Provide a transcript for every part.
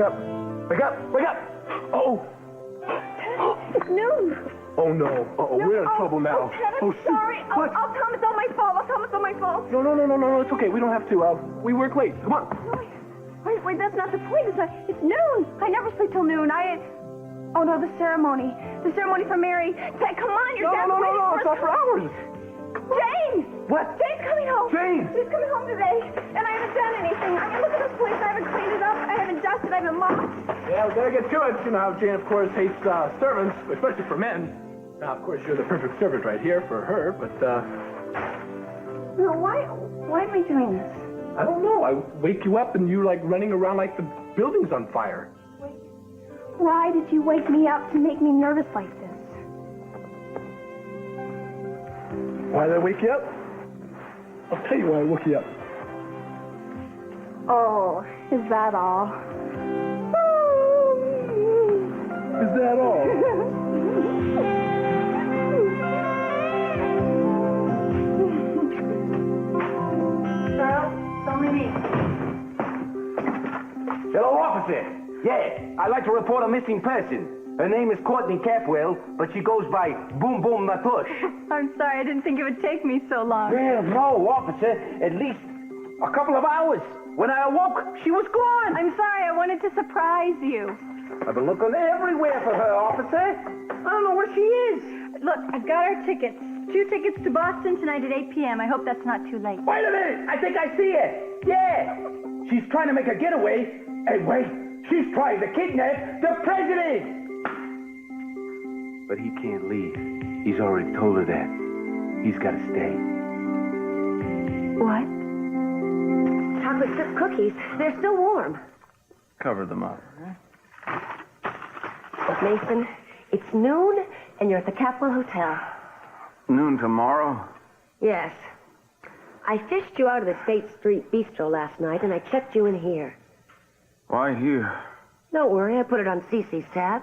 up. Wake up. Wake up. Oh. It's noon. Oh, no. Uh-oh, No, we're in trouble now. Oh, shoot. sorry. What? I'll tell him it's all my fault. No, it's okay. We don't have to. We work late. Come on. No, wait, that's not the point. It's noon. I never sleep till noon. Oh, no, the ceremony. The ceremony for Mary. Come on, your dad's waiting No, for it's us. not for hours. Jane! What? Jane's coming home. Jane! She's coming home today, and I haven't done anything. I mean, look at this place. I haven't cleaned it up. I haven't dusted. I haven't mopped. Yeah, we gotta get to it. You know how Jane, of course, hates servants, especially for men. Now, of course, you're the perfect servant right here for her, but, No, why am I doing this? I don't know. I wake you up and you, like, running around like the building's on fire. Why did you wake me up to make me nervous like this? Why did I wake you up? I'll tell you why I woke you up. Oh, is that all? Is that all? Girl, it's only me. Hello, officer. Yeah, I'd like to report a missing person. Her name is Courtney Capwell, but she goes by Boom Boom Matush. I'm sorry, I didn't think it would take me so long. Well, no, officer. At least a couple of hours. When I awoke, she was gone. I'm sorry, I wanted to surprise you. I've been looking everywhere for her, officer. I don't know where she is. Look, I've got our tickets. 2 tickets to Boston tonight at 8 p.m. I hope that's not too late. Wait a minute. I think I see her. Yeah. She's trying to make a getaway. Hey, wait. She's trying to kidnap the president. But he can't leave. He's already told her that. He's got to stay. What? Chocolate chip cookies. They're still warm. Cover them up. But Mason, it's noon, and you're at the Capwell Hotel. Noon tomorrow? Yes. I fished you out of the State Street Bistro last night, and I checked you in here. Why here? Don't worry, I put it on Cece's tab.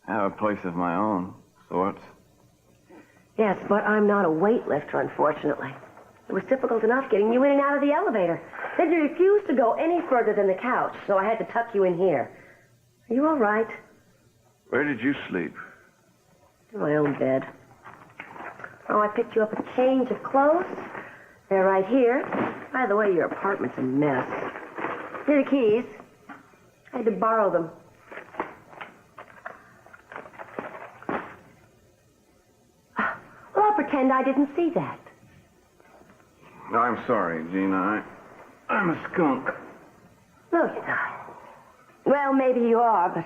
I have a place of my own, sorts. Yes, but I'm not a weightlifter, unfortunately. It was difficult enough getting you in and out of the elevator. Then you refused to go any further than the couch, so I had to tuck you in here. Are you all right? Where did you sleep? In my own bed. Oh, I picked you up a change of clothes. They're right here. By the way, your apartment's a mess. Here are the keys. I had to borrow them. Well, I'll pretend I didn't see that. I'm sorry, Gina. I'm a skunk. No, you're not. Well, maybe you are, but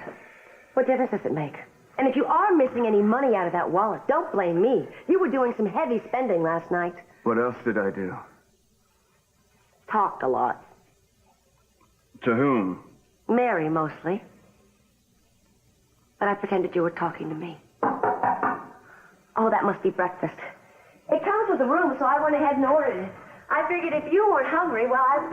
what difference does it make? And if you are missing any money out of that wallet, don't blame me. You were doing some heavy spending last night. What else did I do? Talked a lot. To whom? Mary, mostly. But I pretended you were talking to me. Oh, that must be breakfast. It comes with the room, so I went ahead and ordered it. I figured if you weren't hungry, well,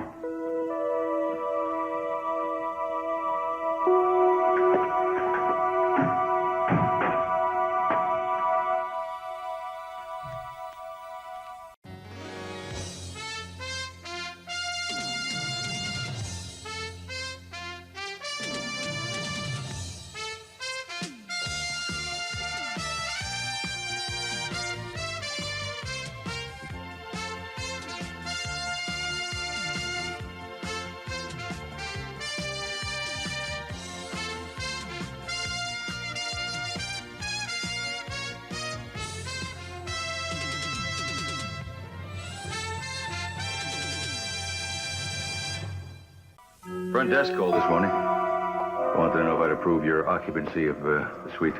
Front desk called this morning. Wanted to know if I'd approve your occupancy of the suite.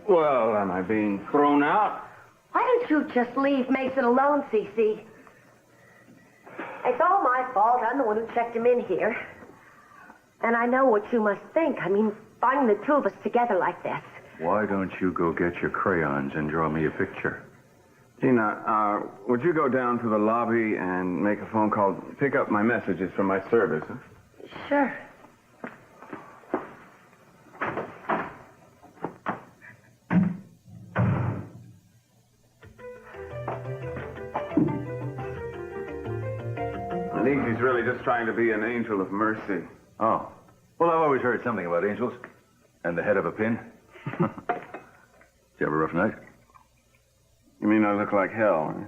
Well, am I being thrown out? why don't you just leave Mason alone, Cece? It's all my fault. I'm the one who checked him in here. And I know what you must think. I mean, finding the two of us together like this. Why don't you go get your crayons and draw me a picture? Gina, would you go down to the lobby and make a phone call? Pick up my messages from my service, huh? Sure. I think he's really just trying to be an angel of mercy. Oh. Well, I've always heard something about angels and the head of a pin. Did you have a rough night? You mean I look like hell, huh?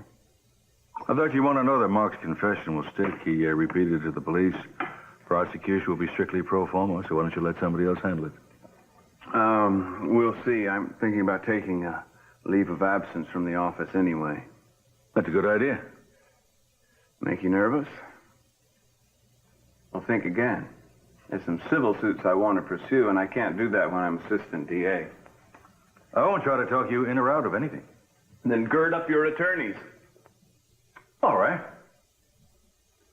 I thought you want to know that Mark's confession will stick. He repeated it to the police. Prosecution will be strictly pro forma, so why don't you let somebody else handle it? We'll see. I'm thinking about taking a leave of absence from the office anyway. That's a good idea. Make you nervous? Well, think again. There's some civil suits I want to pursue, and I can't do that when I'm assistant DA. I won't try to talk you in or out of anything. Then gird up your attorneys. All right.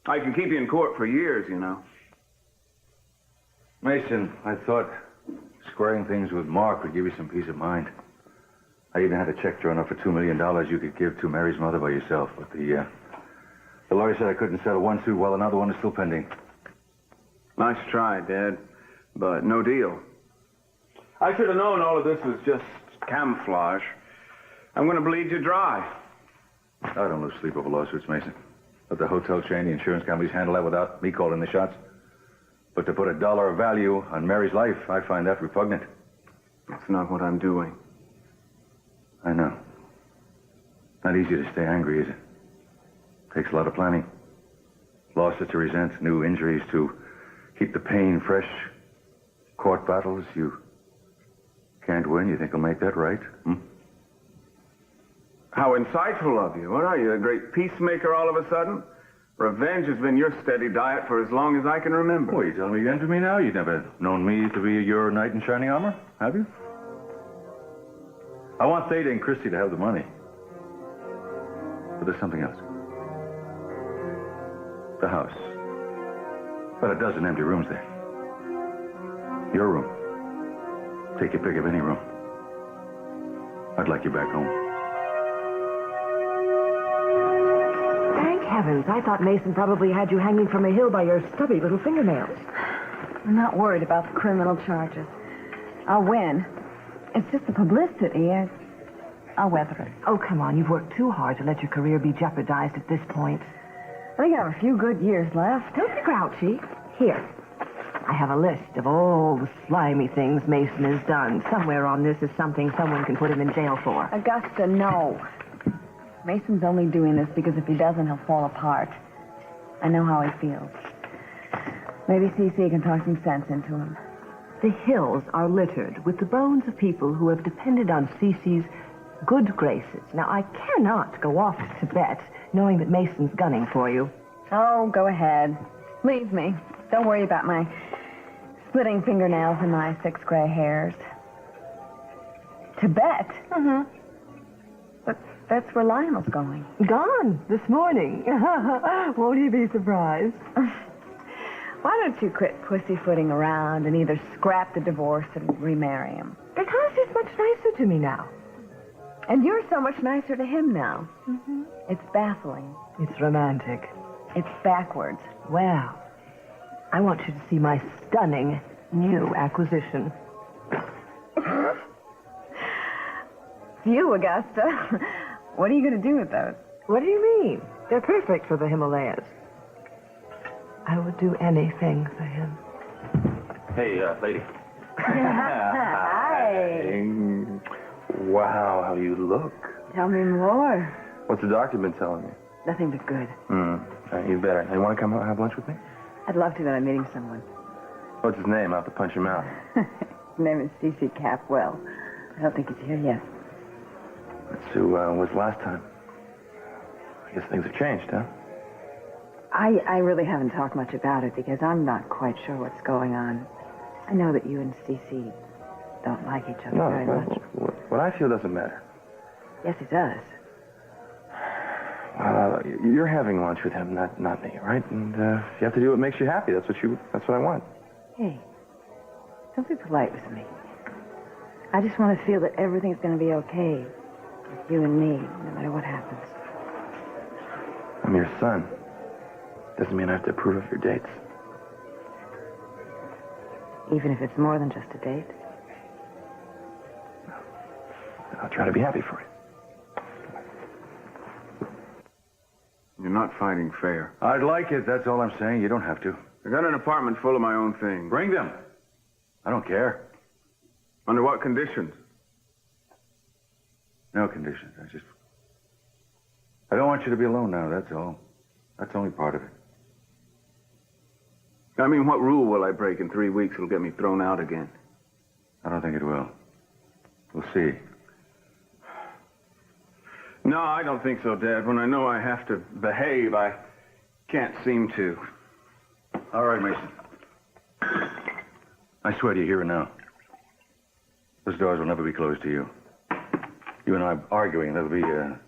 I can keep you in court for years, you know. Mason, I thought squaring things with Mark would give you some peace of mind. I even had a check drawn up for $2 million you could give to Mary's mother by yourself, but the lawyer said I couldn't settle one suit while another one is still pending. Nice try, Dad, but no deal. I should have known all of this was just camouflage. I'm going to bleed you dry. I don't lose sleep over lawsuits, Mason. Let the hotel chain, the insurance companies handle that without me calling the shots. But to put a dollar of value on Mary's life, I find that repugnant. That's not what I'm doing. I know. Not easy to stay angry, is it? Takes a lot of planning. Losses to resent, new injuries to keep the pain fresh. Court battles you can't win. You think you'll make that right? How insightful of you. What are you, a great peacemaker all of a sudden? Revenge has been your steady diet for as long as I can remember. What, are you telling me again to me now? You've never known me to be your knight in shining armor, have you? I want Theda and Christy to have the money. But there's something else. The house. About a dozen empty rooms there. Your room. Take your pick of any room. I'd like you back home. Thank heavens. I thought Mason probably had you hanging from a hill by your stubby little fingernails. I'm not worried about the criminal charges. I'll win. It's just the publicity. I'll weather it. Oh, come on. You've worked too hard to let your career be jeopardized at this point. I think I have a few good years left. Don't be grouchy. Here. I have a list of all the slimy things Mason has done. Somewhere on this is something someone can put him in jail for. Augusta, no. Mason's only doing this because if he doesn't, he'll fall apart. I know how he feels. Maybe CC can talk some sense into him. The hills are littered with the bones of people who have depended on Cece's good graces. Now, I cannot go off to Tibet knowing that Mason's gunning for you. Oh, go ahead. Leave me. Don't worry about my splitting fingernails and my 6 gray hairs. Tibet? Mm-hmm. But that's where Lionel's going. Gone this morning. Won't he be surprised? Why don't you quit pussyfooting around and either scrap the divorce and remarry him? Because he's much nicer to me now. And you're so much nicer to him now. Mm-hmm. It's baffling. It's romantic. It's backwards. Well, I want you to see my stunning new acquisition. You, Augusta. What are you going to do with those? What do you mean? They're perfect for the Himalayas. I would do anything for him. Hey, lady. Hi. Wow, how you look. Tell me more. What's the doctor been telling you? Nothing but good. You better. You want to come out and have lunch with me? I'd love to, but I'm meeting someone. What's his name? I'll have to punch him out. His name is C.C. Capwell. I don't think he's here yet. That's who was last time. I guess things have changed, huh? I really haven't talked much about it because I'm not quite sure what's going on. I know that you and C.C. don't like each other very much. What I feel doesn't matter. Yes, it does. You're having lunch with him, not me, right? And if you have to do what makes you happy, that's what I want. Hey, don't be polite with me. I just want to feel that everything's going to be okay with you and me, no matter what happens. I'm your son. Doesn't mean I have to approve of your dates. Even if it's more than just a date? I'll try to be happy for you. You're not fighting fair. I'd like it, that's all I'm saying. You don't have to. I got an apartment full of my own things. Bring them. I don't care. Under what conditions? No conditions. I don't want you to be alone now, that's all. That's only part of it. I mean, what rule will I break in 3 weeks that'll get me thrown out again? I don't think it will. We'll see. No, I don't think so, Dad. When I know I have to behave, I can't seem to. All right, Mason. I swear to you here and now, those doors will never be closed to you. You and I arguing, that'll be a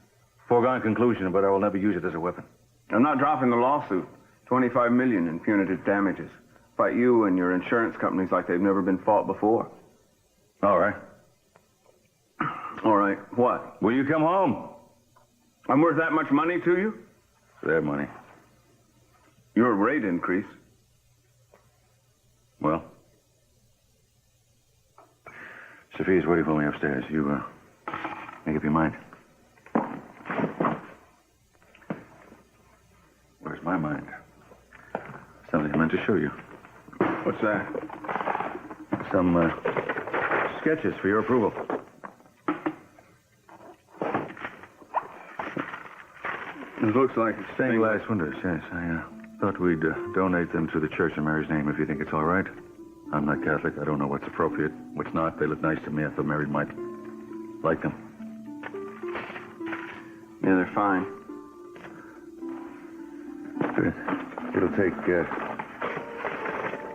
foregone conclusion, but I will never use it as a weapon. I'm not dropping the lawsuit. $25 million in punitive damages. Fight you and your insurance companies like they've never been fought before. All right. All right. What? Will you come home? I'm worth that much money to you? For their money. Your rate increase. Well, Sophia's waiting for me upstairs. You, make up your mind. Where's my mind? Something I meant to show you. What's that? Some, sketches for your approval. It looks like it's Stained glass windows, yes. I thought we'd donate them to the church in Mary's name, if you think it's all right. I'm not Catholic. I don't know what's appropriate, what's not. They look nice to me. I thought Mary might like them. Yeah, they're fine. Good. It'll take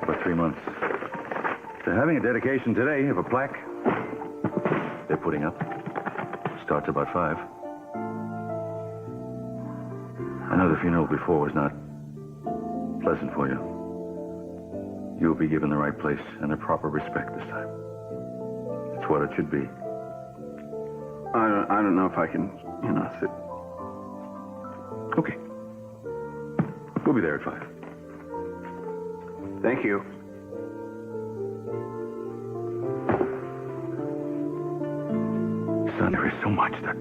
about 3 months. They're having a dedication today of a plaque they're putting up. Starts about 5. I know the funeral before was not pleasant for you. You'll be given the right place and the proper respect this time. It's what it should be. I don't know if I can, sit. Okay. We'll be there at 5. Thank you. Son, there is so much that...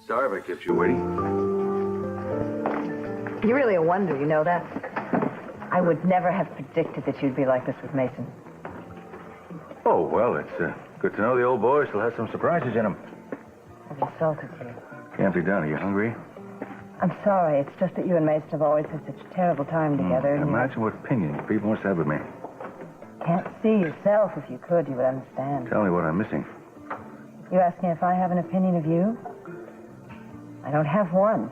Sorry if I kept you waiting. You're really a wonder, you know that? I would never have predicted that you'd be like this with Mason. Oh, well, it's good to know the old boy still has some surprises in him. I've insulted you. Can't be done. Are you hungry? I'm sorry. It's just that you and Mason have always had such a terrible time together. and Imagine what opinions people must have of me. you can't see yourself. If you could, you would understand. Tell me what I'm missing. You asking if I have an opinion of you? I don't have one.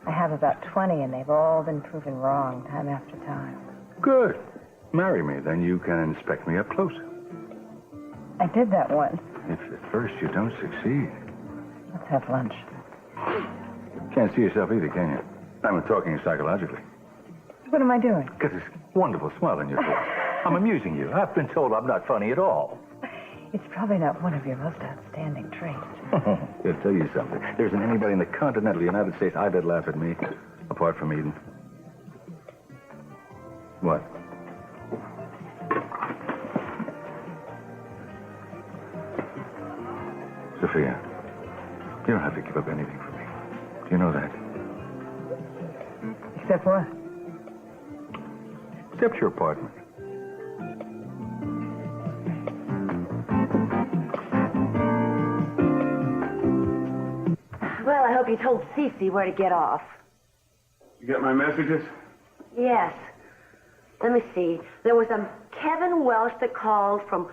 I have about 20, and they've all been proven wrong time after time. Good. Marry me, then you can inspect me up close. I did that once. If at first you don't succeed. Let's have lunch. Can't see yourself either, can you? I'm talking psychologically. What am I doing? Got this wonderful smile on your face. I'm amusing you. I've been told I'm not funny at all. It's probably not one of your most outstanding traits. I'll tell you something. There isn't anybody in the continental United States I bet laugh at me, apart from Eden. What? Sophia, you don't have to give up anything for me. Do you know that? Except what? Except your apartment. Well, I hope you told Cece where to get off. You get my messages? Yes. Let me see. There was a Kevin Welsh that called from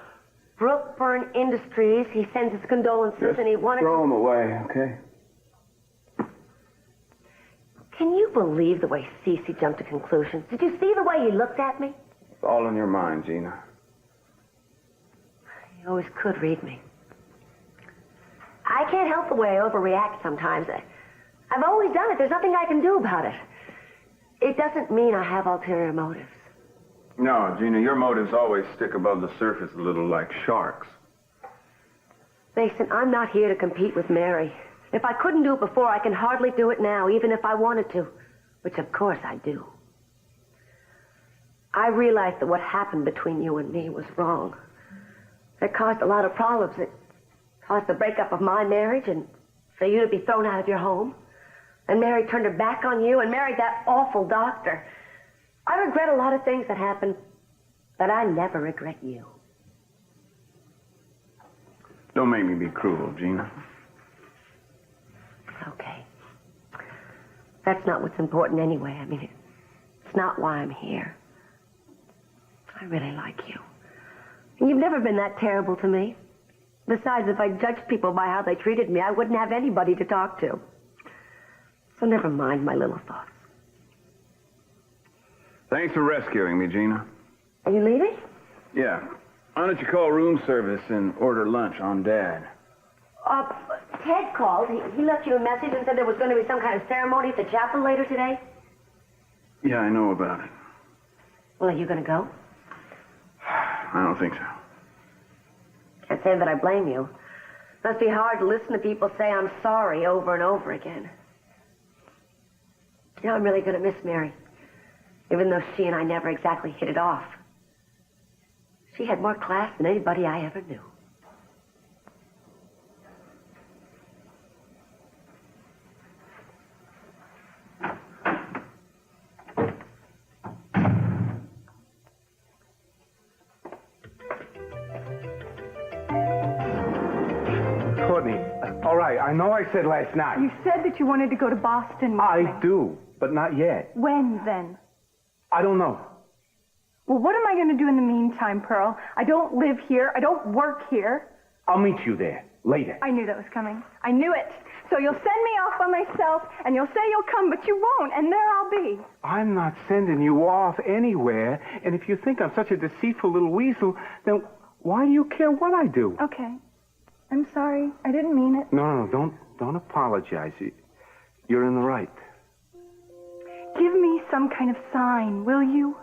Brookburn Industries. He sends his condolences and he wanted Throw them away, okay? Can you believe the way Cece jumped to conclusions? Did you see the way he looked at me? It's all in your mind, Gina. You always could read me. I can't help the way I overreact sometimes. I've always done it. There's nothing I can do about it. It doesn't mean I have ulterior motives. No, Gina, your motives always stick above the surface a little like sharks. Mason, I'm not here to compete with Mary. If I couldn't do it before, I can hardly do it now, even if I wanted to, which of course I do. I realized that what happened between you and me was wrong. It caused a lot of problems. It caused the breakup of my marriage and for you to be thrown out of your home. And Mary turned her back on you and married that awful doctor. I regret a lot of things that happened, but I never regret you. Don't make me be cruel, Gina. Okay. That's not what's important anyway. I mean, it's not why I'm here. I really like you. And you've never been that terrible to me. Besides, if I judged people by how they treated me, I wouldn't have anybody to talk to. So never mind my little thoughts. Thanks for rescuing me, Gina. Are you leaving? Yeah. Why don't you call room service and order lunch on Dad? Ted called. He left you a message and said there was going to be some kind of ceremony at the chapel later today. Yeah, I know about it. Well, are you going to go? I don't think so. Can't say that I blame you. Must be hard to listen to people say I'm sorry over and over again. You know, I'm really going to miss Mary, even though she and I never exactly hit it off. She had more class than anybody I ever knew. Courtney, all right, I know I said last night. You said that you wanted to go to Boston with me. I do, but not yet. When, then? I don't know. Well, what am I going to do in the meantime, Pearl? I don't live here. I don't work here. I'll meet you there, later. I knew that was coming. I knew it. So you'll send me off by myself, and you'll say you'll come, but you won't, and there I'll be. I'm not sending you off anywhere, and if you think I'm such a deceitful little weasel, then why do you care what I do? Okay. I'm sorry. I didn't mean it. No, don't apologize. You're in the right. Give me some kind of sign, will you?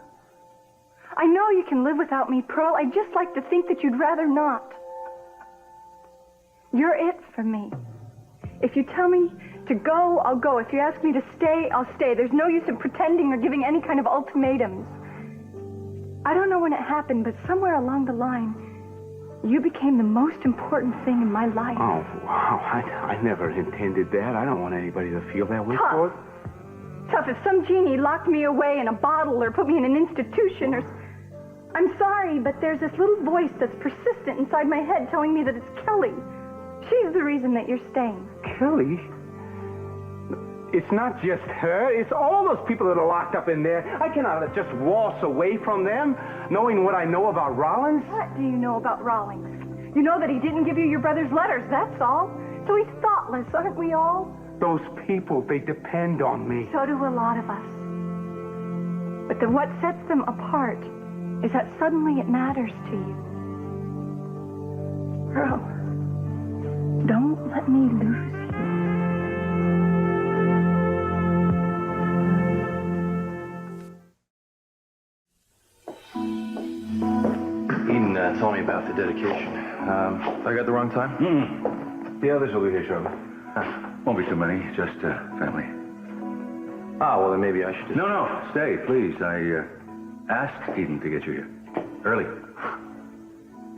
I know you can live without me, Pearl. I'd just like to think that you'd rather not. You're it for me. If you tell me to go, I'll go. If you ask me to stay, I'll stay. There's no use in pretending or giving any kind of ultimatums. I don't know when it happened, but somewhere along the line, you became the most important thing in my life. Oh, wow. I never intended that. I don't want anybody to feel that way for it. Tough if some genie locked me away in a bottle or put me in an institution or... I'm sorry, but there's this little voice that's persistent inside my head telling me that it's Kelly. She's the reason that you're staying. Kelly? It's not just her. It's all those people that are locked up in there. I cannot just waltz away from them, knowing what I know about Rollins. What do you know about Rawlings? You know that he didn't give you your brother's letters, that's all. So he's thoughtless, aren't we all? Those people, they depend on me. So do a lot of us. But then what sets them apart is that suddenly it matters to you. Pearl, don't let me lose you. Eden told me about the dedication. I got the wrong time? The others will be here shortly. Won't be too many, just family. Ah, well, then maybe I should just... No, stay, please. I asked Eden to get you here. Early.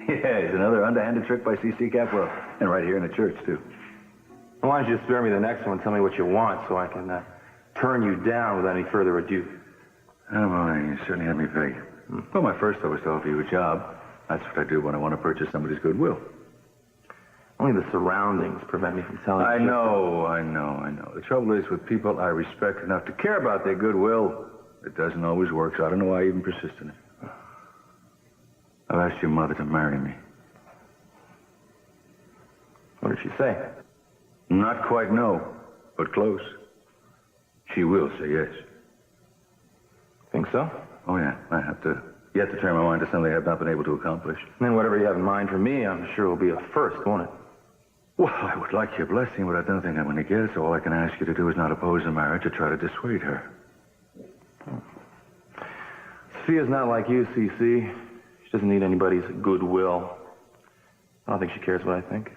Yeah, it's another underhanded trick by C.C. Capwell. And right here in the church, too. Why don't you spare me the next one? Tell me what you want so I can turn you down without any further ado. Oh, well, you certainly had me vague. Well, my first thought was to offer you a job. That's what I do when I want to purchase somebody's goodwill. Only the surroundings prevent me from telling you. I know. The trouble is with people I respect enough to care about their goodwill, it doesn't always work, so I don't know why I even persist in it. I've asked your mother to marry me. What did she say? Not quite no, but close. She will say yes. Think so? Oh, yeah. I have to yet to turn my mind to something I have not been able to accomplish. And then whatever you have in mind for me, I'm sure will be a first, won't it? Well, I would like your blessing, but I don't think I'm going to get it, so all I can ask you to do is not oppose the marriage or try to dissuade her. Sophia's not like you, C.C. She doesn't need anybody's goodwill. I don't think she cares what I think.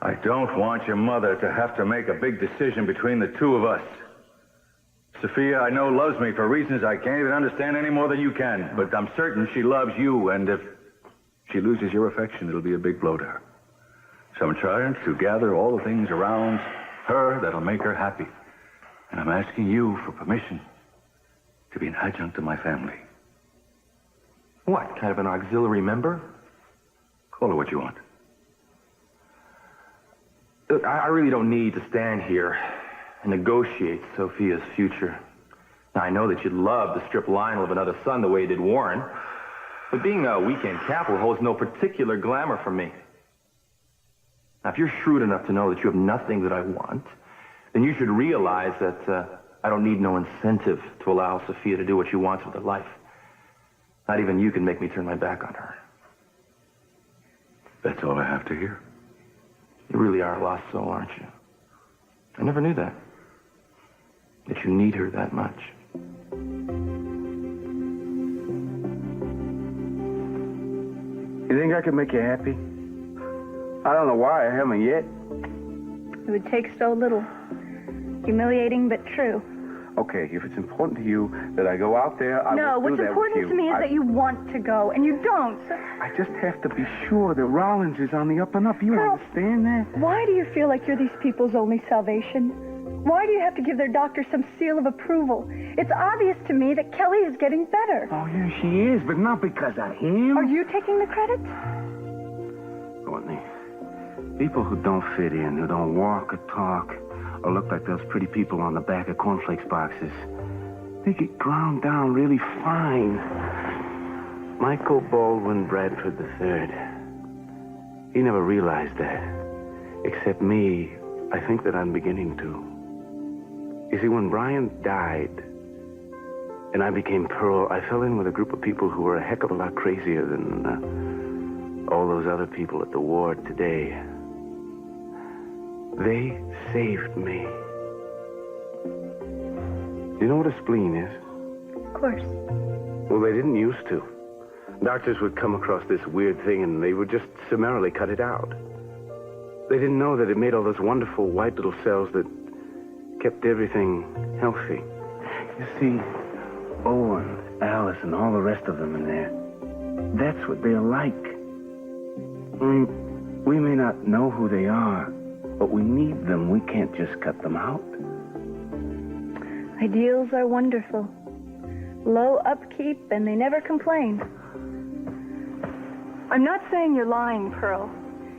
I don't want your mother to have to make a big decision between the two of us. Sophia, I know, loves me for reasons I can't even understand any more than you can. But I'm certain she loves you, and if she loses your affection, it'll be a big blow to her. So I'm trying to gather all the things around her that'll make her happy. And I'm asking you for permission to be an adjunct to my family. What, kind of an auxiliary member? Call her what you want. Look, I really don't need to stand here and negotiate Sophia's future. Now, I know that you'd love to strip Lionel of another son the way you did Warren, but being a weekend capper holds no particular glamour for me. Now, if you're shrewd enough to know that you have nothing that I want, then you should realize that I don't need no incentive to allow Sophia to do what she wants with her life. Not even you can make me turn my back on her. That's all I have to hear. You really are a lost soul, aren't you? I never knew that. That you need her that much. You think I could make you happy? I don't know why I haven't yet. It would take so little. Humiliating, but true. Okay, if it's important to you that I go out there, I No, will do what's that important with to you. me is that you want to go, and you don't. I just have to be sure that Rollins is on the up and up. You Pearl, understand that? Why do you feel like you're these people's only salvation? Why do you have to give their doctor some seal of approval? It's obvious to me that Kelly is getting better. Oh, yeah, she is, but not because of him. Are you taking the credit? Courtney, people who don't fit in, who don't walk or talk, or look like those pretty people on the back of cornflakes boxes, they get ground down really fine. Michael Baldwin Bradford III. He never realized that. Except me, I think that I'm beginning to. You see, when Brian died and I became Pearl, I fell in with a group of people who were a heck of a lot crazier than all those other people at the ward today. They saved me. Do you know what a spleen is? Of course. Well, they didn't used to. Doctors would come across this weird thing and they would just summarily cut it out. They didn't know that it made all those wonderful white little cells that kept everything healthy. You see, Owen, Alice, and all the rest of them in there, that's what they're like. I mean, we may not know who they are, but we need them. We can't just cut them out. Ideals are wonderful. Low upkeep, and they never complain. I'm not saying you're lying, Pearl,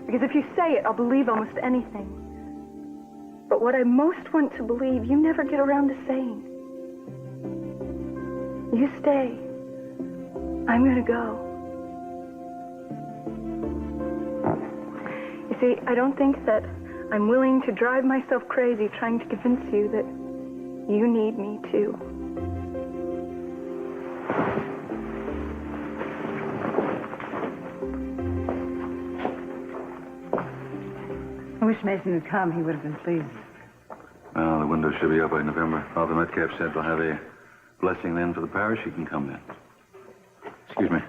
because if you say it, I'll believe almost anything. But what I most want to believe, you never get around to saying. You stay. I'm gonna go. You see, I don't think that I'm willing to drive myself crazy trying to convince you that you need me too. I wish Mason had come. He would have been pleased. Well, the window should be up by November. Father Metcalf said we'll have a blessing then for the parish. You can come then. Excuse me.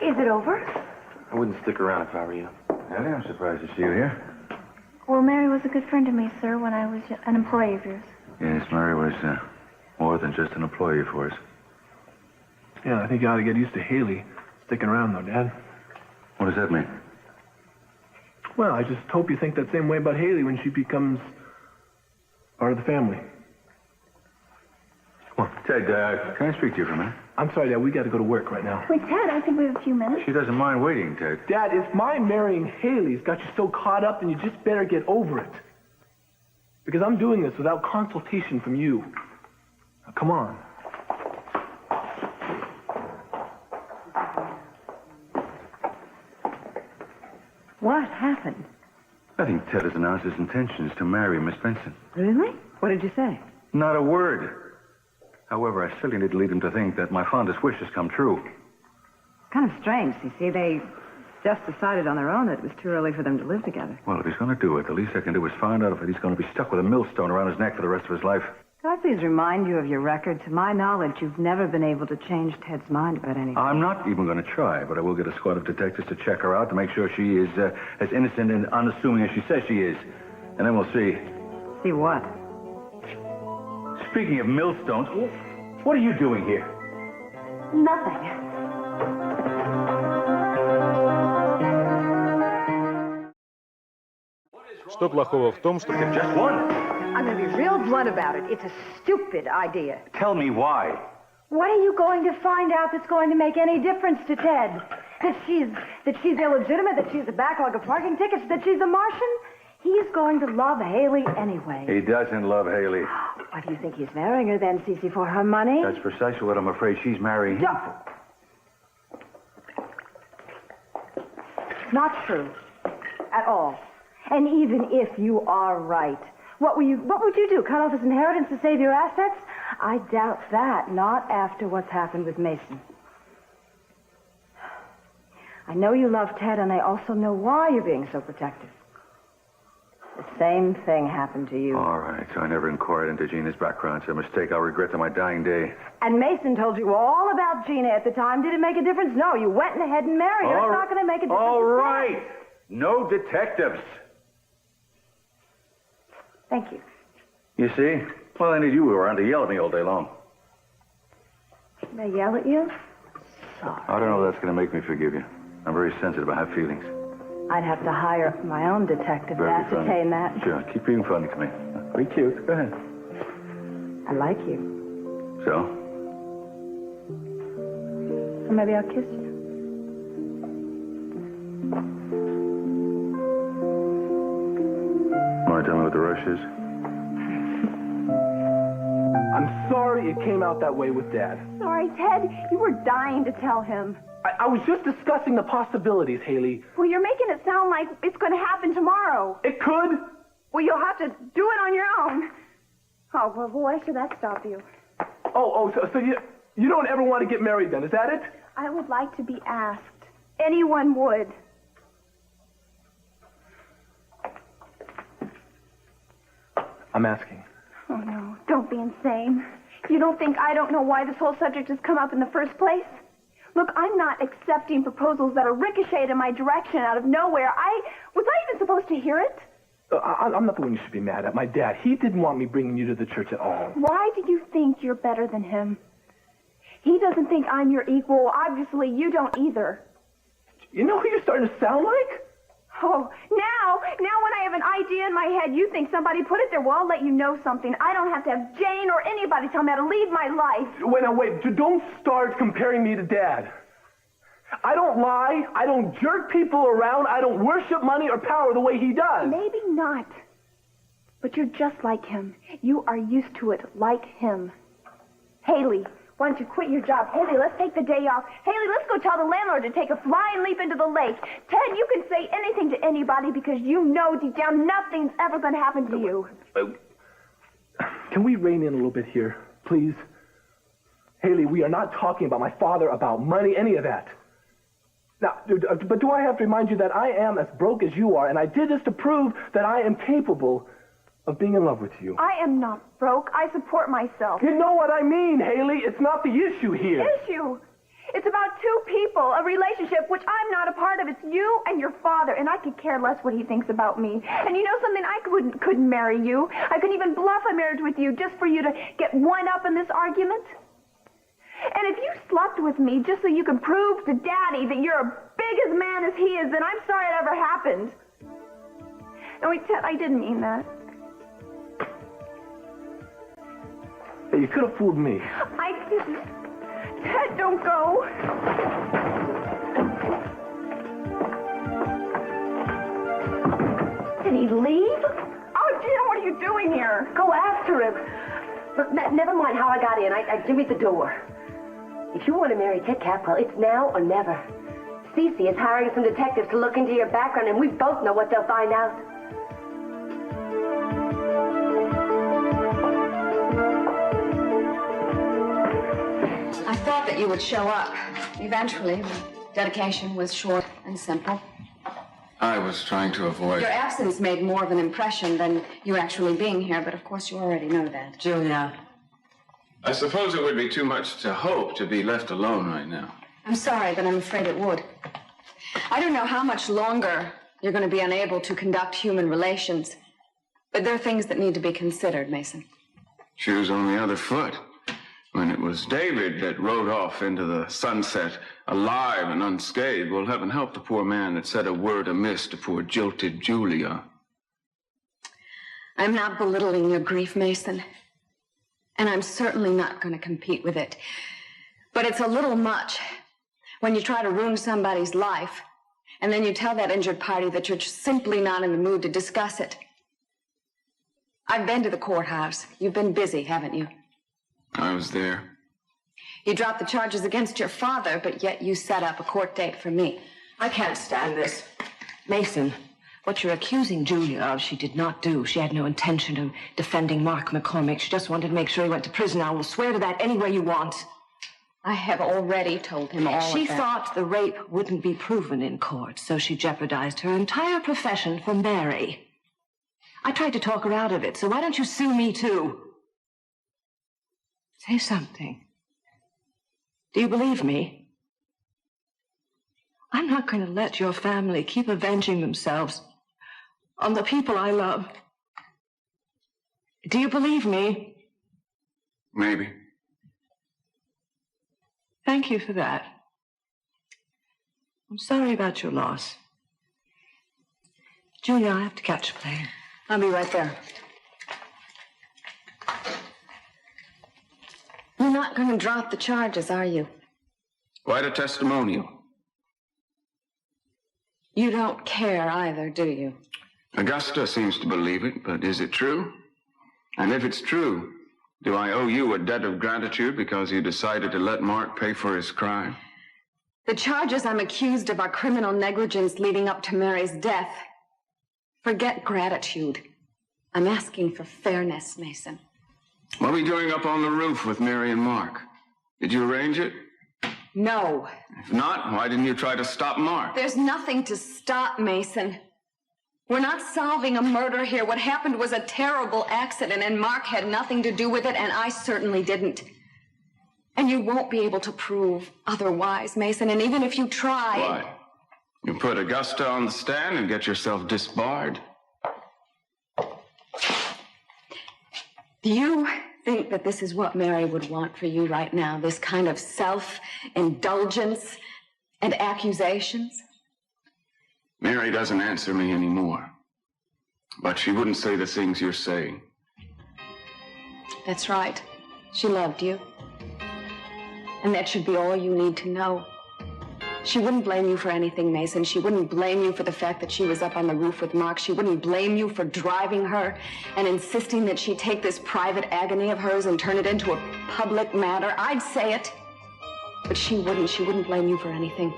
Is it over? I wouldn't stick around if I were you. Ellie, I'm surprised to see you here. Well, Mary was a good friend to me, sir, when I was an employee of yours. Yes, Mary was more than just an employee for us. Yeah, I think you ought to get used to Hayley sticking around, though, Dad. What does that mean? Well, I just hope you think that same way about Hayley when she becomes part of the family. Come on. Ted, can I speak to you for a minute? I'm sorry, Dad. We got to go to work right now. Wait, Ted, I think we have a few minutes. She doesn't mind waiting, Ted. Dad, if my marrying Hayley's got you so caught up, then you just better get over it. Because I'm doing this without consultation from you. Now, come on. What happened? I think Ted has announced his intentions to marry Miss Benson. Really? What did you say? Not a word. However, I still need to lead him to think that my fondest wishes come true. Kind of strange. You see, they just decided on their own that it was too early for them to live together. Well, if he's going to do it, the least I can do is find out if he's going to be stuck with a millstone around his neck for the rest of his life. Can I please remind you of your record? To my knowledge, you've never been able to change Ted's mind about anything. I'm not even going to try, but I will get a squad of detectives to check her out to make sure she is as innocent and unassuming as she says she is. And then we'll see. See what? Speaking of millstones, what are you doing here? Nothing. Что плохого в том, что... Just one. I'm going to be real blunt about it. It's a stupid idea. Tell me why. What are you going to find out that's going to make any difference to Ted? That she's illegitimate, that she's a backlog of parking tickets, that she's a Martian? He's going to love Hayley anyway. He doesn't love Hayley. Why do you think he's marrying her then, Cece, for her money? That's precisely what I'm afraid she's marrying him for. Not true. At all. And even if you are right, what would you do? Cut off his inheritance to save your assets? I doubt that, not after what's happened with Mason. I know you love Ted, and I also know why you're being so protective. The same thing happened to you. All right, so I never inquired into Gina's background. It's a mistake I'll regret to my dying day. And Mason told you all about Gina at the time. Did it make a difference? No, you went ahead and married her. It's not going to make a difference. All right. No detectives. Thank you. You see? Well, I need you around to yell at me all day long. They yell at you? Sorry. I don't know if that's going to make me forgive you. I'm very sensitive. I have feelings. I'd have to hire my own detective to Very ascertain funny. that. Sure. Keep being funny to me. Be cute. Go ahead. I like you. So? Or maybe I'll kiss you. Want to tell me what the rush is? I'm sorry it came out that way with Dad. Sorry, Ted. You were dying to tell him. I was just discussing the possibilities, Hayley. Well, you're making it sound like it's going to happen tomorrow. It could. Well, you'll have to do it on your own. Oh, well, why should that stop you? So you don't ever want to get married then, is that it? I would like to be asked. Anyone would. I'm asking. Oh, no. Don't be insane. You don't think I don't know why this whole subject has come up in the first place? Look, I'm not accepting proposals that are ricocheted in my direction out of nowhere. Was I even supposed to hear it? I'm not the one you should be mad at. My dad, he didn't want me bringing you to the church at all. Why do you think you're better than him? He doesn't think I'm your equal. Obviously, you don't either. You know who you're starting to sound like? Oh, now when I have an idea in my head, you think somebody put it there. Well, I'll let you know something. I don't have to have Jane or anybody tell me how to lead my life. Wait. Don't start comparing me to Dad. I don't lie. I don't jerk people around. I don't worship money or power the way he does. Maybe not. But you're just like him. You are used to it like him. Hayley, why don't you quit your job? Hayley, let's take the day off. Hayley, let's go tell the landlord to take a flying leap into the lake. Ted, you can say anything to anybody because you know deep down nothing's ever going to happen to you. Can we rein in a little bit here, please? Hayley, we are not talking about my father, about money, any of that. Now, but do I have to remind you that I am as broke as you are, and I did this to prove that I am capable of being in love with you. I am not broke. I support myself. You know what I mean, Hayley. It's not the issue here. Issue? It's about two people, a relationship which I'm not a part of. It's you and your father, and I could care less what he thinks about me. And you know something? I couldn't marry you. I couldn't even bluff a marriage with you just for you to get one up in this argument. And if you slept with me just so you can prove to Daddy that you're as big as man as he is, then I'm sorry it ever happened. No, wait, Ted, I didn't mean that. Hey, you could have fooled me. I didn't. Ted, don't go. Did he leave? Oh, Gina, what are you doing here? Go after him. Look, never mind how I got in. I jimmied the door. If you want to marry Ted Capwell, it's now or never. Cece is hiring some detectives to look into your background, and we both know what they'll find out. I thought that you would show up. Eventually, the dedication was short and simple. I was trying to avoid... Your absence made more of an impression than you actually being here, but of course you already know that. Julia. I suppose it would be too much to hope to be left alone right now. I'm sorry, but I'm afraid it would. I don't know how much longer you're going to be unable to conduct human relations, but there are things that need to be considered, Mason. Shoes on the other foot. When it was David that rode off into the sunset, alive and unscathed, well, heaven help the poor man that said a word amiss to poor jilted Julia. I'm not belittling your grief, Mason, and I'm certainly not going to compete with it. But it's a little much when you try to ruin somebody's life, and then you tell that injured party that you're just simply not in the mood to discuss it. I've been to the courthouse. You've been busy, haven't you? I was there. You dropped the charges against your father, but yet you set up a court date for me. I can't stand this. Mason, what you're accusing Julia of, she did not do. She had no intention of defending Mark McCormick. She just wanted to make sure he went to prison. I will swear to that any way you want. I have already told him all of that. She thought the rape wouldn't be proven in court, so she jeopardized her entire profession for Mary. I tried to talk her out of it, so why don't you sue me too? Say something. Do you believe me? I'm not going to let your family keep avenging themselves on the people I love. Do you believe me? Maybe. Thank you for that. I'm sorry about your loss. Julia, I have to catch a plane. I'll be right there. You're not going to drop the charges, are you? Quite a testimonial. You don't care either, do you? Augusta seems to believe it, but is it true? And if it's true, do I owe you a debt of gratitude because you decided to let Mark pay for his crime? The charges I'm accused of are criminal negligence leading up to Mary's death. Forget gratitude. I'm asking for fairness, Mason. What are we doing up on the roof with Mary and Mark? Did you arrange it? No. If not, why didn't you try to stop Mark? There's nothing to stop, Mason. We're not solving a murder here. What happened was a terrible accident, and Mark had nothing to do with it, and I certainly didn't. And you won't be able to prove otherwise, Mason, and even if you try... Why? You put Augusta on the stand and get yourself disbarred. Do you think that this is what Mary would want for you right now? This kind of self-indulgence and accusations? Mary doesn't answer me anymore. But she wouldn't say the things you're saying. That's right. She loved you. And that should be all you need to know. She wouldn't blame you for anything, Mason. She wouldn't blame you for the fact that she was up on the roof with Mark. She wouldn't blame you for driving her and insisting that she take this private agony of hers and turn it into a public matter. I'd say it. But she wouldn't. She wouldn't blame you for anything.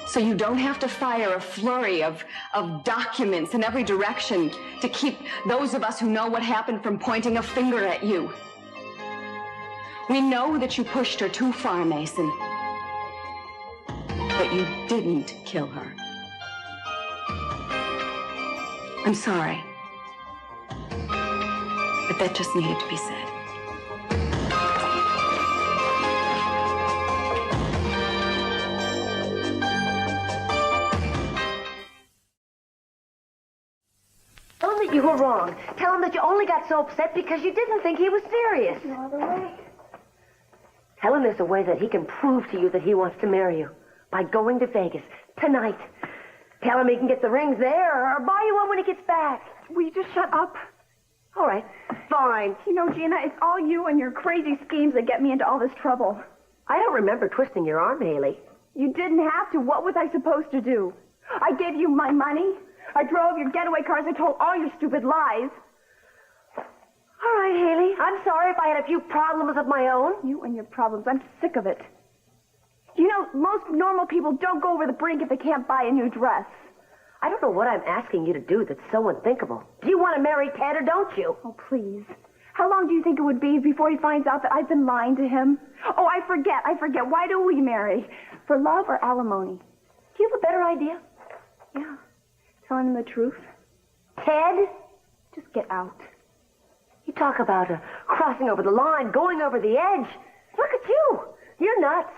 So you don't have to fire a flurry of documents in every direction to keep those of us who know what happened from pointing a finger at you. We know that you pushed her too far, Mason. But you didn't kill her. I'm sorry. But that just needed to be said. Tell him that you were wrong. Tell him that you only got so upset because you didn't think he was serious. No other way. Tell him there's a way that he can prove to you that he wants to marry you. By going to Vegas tonight. Tell him he can get the rings there or buy you one when he gets back. Will you just shut up? All right, fine. You know, Gina, it's all you and your crazy schemes that get me into all this trouble. I don't remember twisting your arm, Hayley. You didn't have to. What was I supposed to do? I gave you my money. I drove your getaway cars. I told all your stupid lies. All right, Hayley. I'm sorry if I had a few problems of my own. You and your problems. I'm sick of it. You know, most normal people don't go over the brink if they can't buy a new dress. I don't know what I'm asking you to do that's so unthinkable. Do you want to marry Ted or don't you? Oh, please. How long do you think it would be before he finds out that I've been lying to him? Oh, I forget. Why do we marry? For love or alimony? Do you have a better idea? Yeah. Telling him the truth. Ted? Just get out. You talk about crossing over the line, going over the edge. Look at you. You're nuts.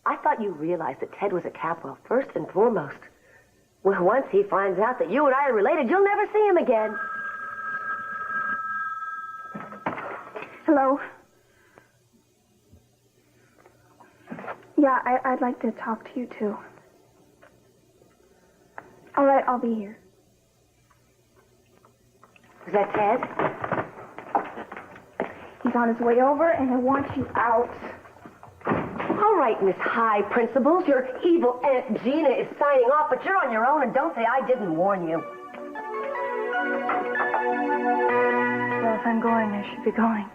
I thought you realized that Ted was a Capwell first and foremost. Well, once he finds out that you and I are related, you'll never see him again. Hello? Yeah, I'd like to talk to you, too. All right, I'll be here. Is that Ted? He's on his way over, and he wants you out. All right, Miss High Principles, your evil Aunt Gina is signing off, but you're on your own, and don't say I didn't warn you. Well, if I'm going, I should be going.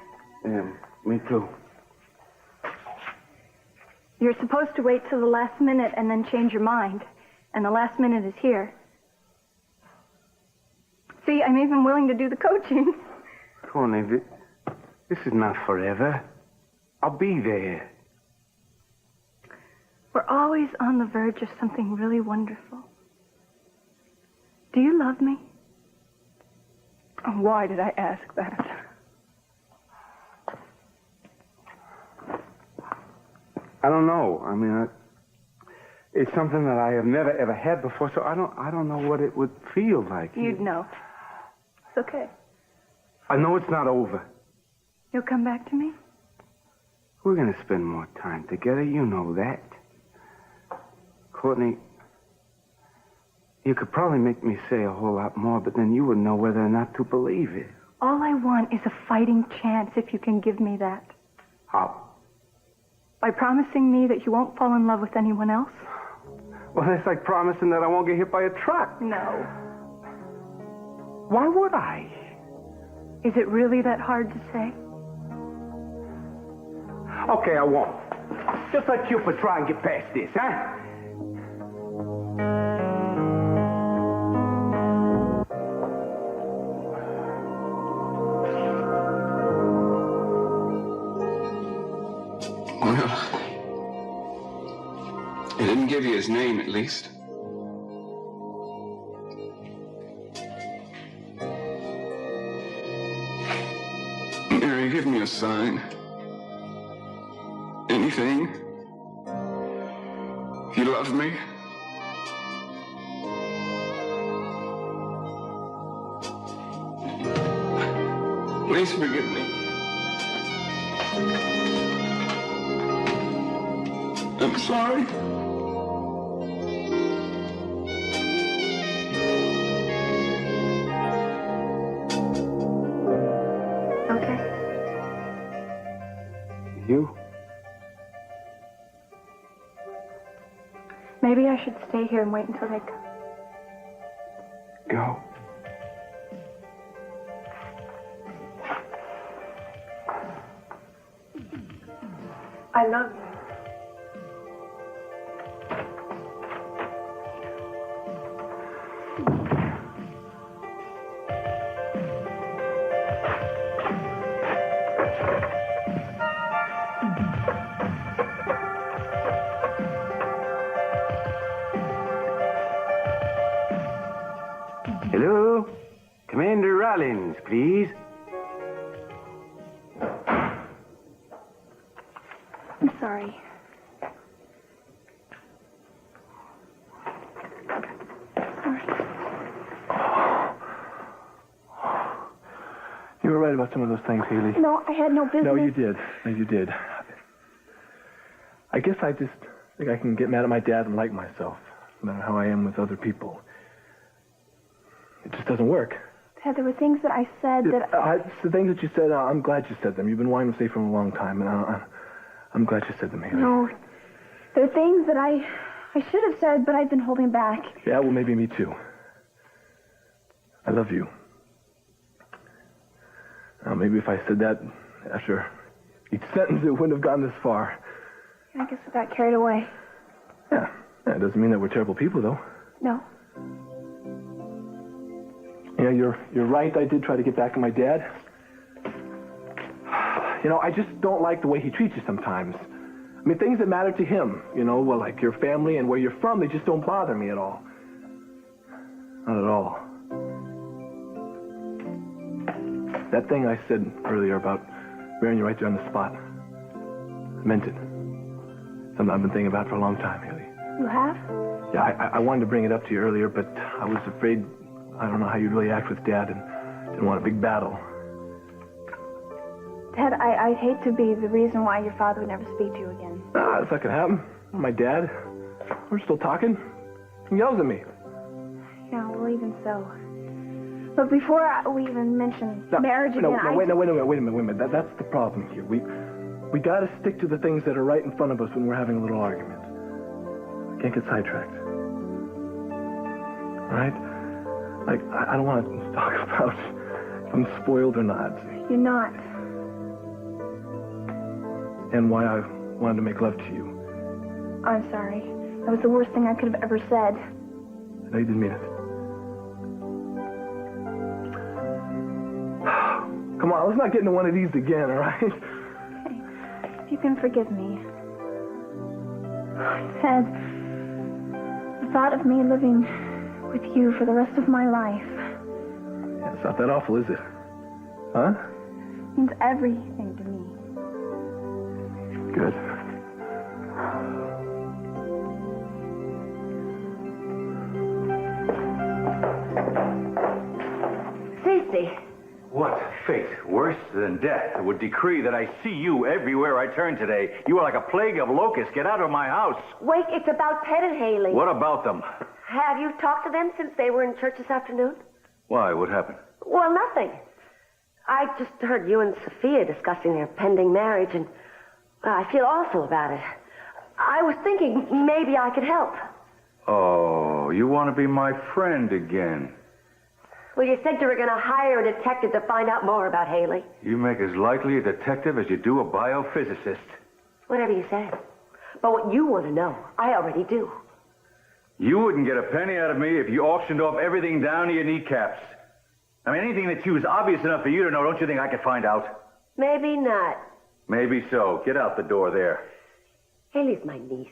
Yeah, me too. You're supposed to wait till the last minute and then change your mind. And the last minute is here. See, I'm even willing to do the coaching. Connie, this is not forever. I'll be there. We're always on the verge of something really wonderful. Do you love me? Oh, why did I ask that? I don't know. I mean, it's something that I have never ever had before, so I don't know what it would feel like. You'd know. It's okay. I know it's not over. You'll come back to me? We're gonna spend more time together, you know that. Courtney, you could probably make me say a whole lot more, but then you would know whether or not to believe it. All I want is a fighting chance if you can give me that. How? By promising me that you won't fall in love with anyone else? Well, that's like promising that I won't get hit by a truck. No. Why would I? Is it really that hard to say? Okay, I won't. Just let Cupid try and get past this, huh? Well, he didn't give you his name, at least. Mary, give me a sign. Anything. If you love me. Please forgive me. I'm sorry. Okay. You? Maybe I should stay here and wait until they come. Go. I love you. Hello? Commander Rollins, please. I'm sorry. You were right about some of those things, Hayley. No, I had no business. No, you did. No, you did. I guess I just think I can get mad at my dad and like myself, no matter how I am with other people. It just doesn't work. Ted, there were things that I said that... It's the things that you said, I'm glad you said them. You've been wanting to say for a long time, and I'm glad you said them, Hayley. No, there are things that I should have said, but I've been holding back. Yeah, well, maybe me too. I love you. Maybe if I said that after each sentence, it wouldn't have gone this far. I guess I got carried away. Yeah, it doesn't mean that we're terrible people, though. No. Yeah, you're right. I did try to get back at my dad. You know, I just don't like the way he treats you sometimes. I mean, things that matter to him, you know, well, like your family and where you're from, they just don't bother me at all. Not at all. That thing I said earlier about marrying you right there on the spot, I meant it. Something I've been thinking about for a long time, Hayley. You have? Yeah, I wanted to bring it up to you earlier, but I was afraid, I don't know how you'd really act with Dad, and didn't want a big battle. Ted, I'd hate to be the reason why your father would never speak to you again. If that could happen. My dad, we're still talking. He yells at me. Yeah, well, even so. But before we even mention marriage again, wait a minute. That's the problem here. We got to stick to the things that are right in front of us when we're having a little argument. Can't get sidetracked. All right? Like, I don't want to talk about if I'm spoiled or not. You're not. And why I wanted to make love to you. I'm sorry. That was the worst thing I could have ever said. I know you didn't mean it. Come on, let's not get into one of these again, all right? Okay. If you can forgive me. Ted, the thought of me living with you for the rest of my life. Yeah, it's not that awful, is it? Huh? Means everything to me. Good. Cece. What fate, worse than death, would decree that I see you everywhere I turn today? You are like a plague of locusts. Get out of my house. Wait, it's about Ted and Hayley. What about them? Have you talked to them since they were in church this afternoon? Why? What happened? Well, nothing. I just heard you and Sophia discussing their pending marriage, and I feel awful about it. I was thinking maybe I could help. Oh, you want to be my friend again? Well, you said you were going to hire a detective to find out more about Hayley. You make as likely a detective as you do a biophysicist. Whatever you say. But what you want to know, I already do. You wouldn't get a penny out of me if you auctioned off everything down to your kneecaps. I mean, anything that's you is obvious enough for you to know. Don't you think I could find out? Maybe not. Maybe so. Get out the door there. Hayley's my niece.